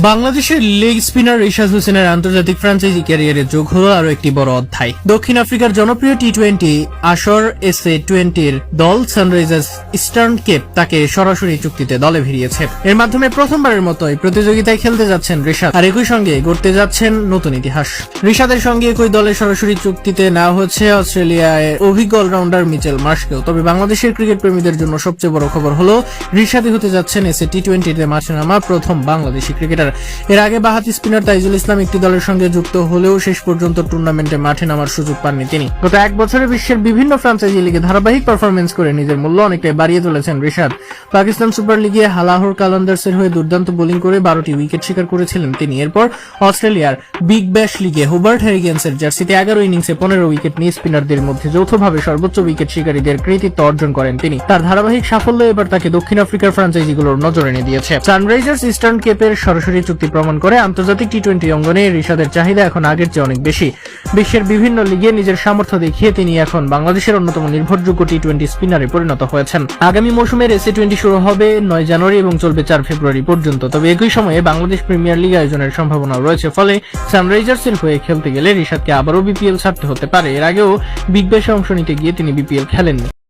বাংলাদেশের leg spinner Rishad হোসেনের আন্তর্জাতিক ফ্র্যাঞ্চাইজি ক্যারিয়ারে যোগ হলো আরো একটি বড় অধ্যায়। দক্ষিণ আফ্রিকার জনপ্রিয় টি-20 আসর SA-20-র দল সানরাইজার্স ইস্টার্ন কেপ তাকে সরাসরি চুক্তিতে দলে ভিড়িয়েছে। এর মাধ্যমে প্রথমবারের মতো এই প্রতিযোগিতায় খেলতে যাচ্ছেন রিশাদ, আর একই সঙ্গে গড়তে যাচ্ছেন নতুন ইতিহাস। রিশাদের সঙ্গে একই দলে সরাসরি চুক্তিতে নেওয়া হচ্ছে অস্ট্রেলিয়ায় অভিজ্ঞ অলরাউন্ডার মিচেল মার্শকেও। তবে বাংলাদেশের ক্রিকেট প্রেমীদের জন্য সবচেয়ে বড় খবর হলো রিশাদই হতে যাচ্ছেন SA-T20-তে মাঠে নামা প্রথম বাংলাদেশি ক্রিকেটার। এর আগে বাহাতি স্পিনার তাইজুল ইসলাম একটি দলের সঙ্গে যুক্ত হলেও শেষ পর্যন্ত টুর্নামেন্টে মাঠে নামার সুযোগ পাননি তিনি। গত এক বছরে বিশ্বের বিভিন্ন ফ্র্যাঞ্চাইজি লিগে ধারাবাহিক পারফরমেন্স করে নিজের মূল্য অনেকটাই বাড়িয়ে তুলেছেন রিশাদ। পাকিস্তান সুপার লিগে লাহোর কালান্দার্সের হয়ে দুর্দান্ত বোলিং করে 12টি উইকেট শিকার করেছিলেন তিনি। এরপর অস্ট্রেলিয়ার বিগ ব্যাশ লিগে হুবার্ট হ্যারিকেন্সের জার্সিতে 11 ইনিংসে 15 উইকেট নিয়ে স্পিনারদের মধ্যে যৌথভাবে সর্বোচ্চ উইকেট শিকারীদের কৃতিত্ব অর্জন করেন তিনি। তার ধারাবাহিক সাফল্য এবার তাকে দক্ষিণ আফ্রিকার ফ্র্যাঞ্চাইজিগুলোর নজর এনে দিয়েছে। সানরাইজার্স ইস্টার্ন কেপের সরাসরি চুক্তি প্রমাণ করে আন্তর্জাতিক টি-20 অঙ্গনে রিশাদের চাহিদা এখন আগের চেয়ে অনেক বেশি। বিশ্বের বিভিন্ন লিগে নিজের সামর্থ্য দেখিয়ে তিনি এখন বাংলাদেশের অন্যতম নির্ভরযোগ্য টি-20 স্পিনারে পরিণত হয়েছেন। আগামী মৌসুমের SA-20 শুরু হবে 9 জানুয়ারি এবং চলবে 4 ফেব্রুয়ারি পর্যন্ত। তবে একই সময়ে বাংলাদেশ প্রিমিয়ার লিগ আয়োজনের সম্ভাবনা রয়েছে, ফলে সানরাইজার্সের হয়ে খেলতে গেলে রিশাদকে আবারও বিপিএল ছাড়তে হতে পারে। এর আগেও বিগ ব্যাশে অংশ নিতে গিয়ে তিনি বিপিএল খেলেননি।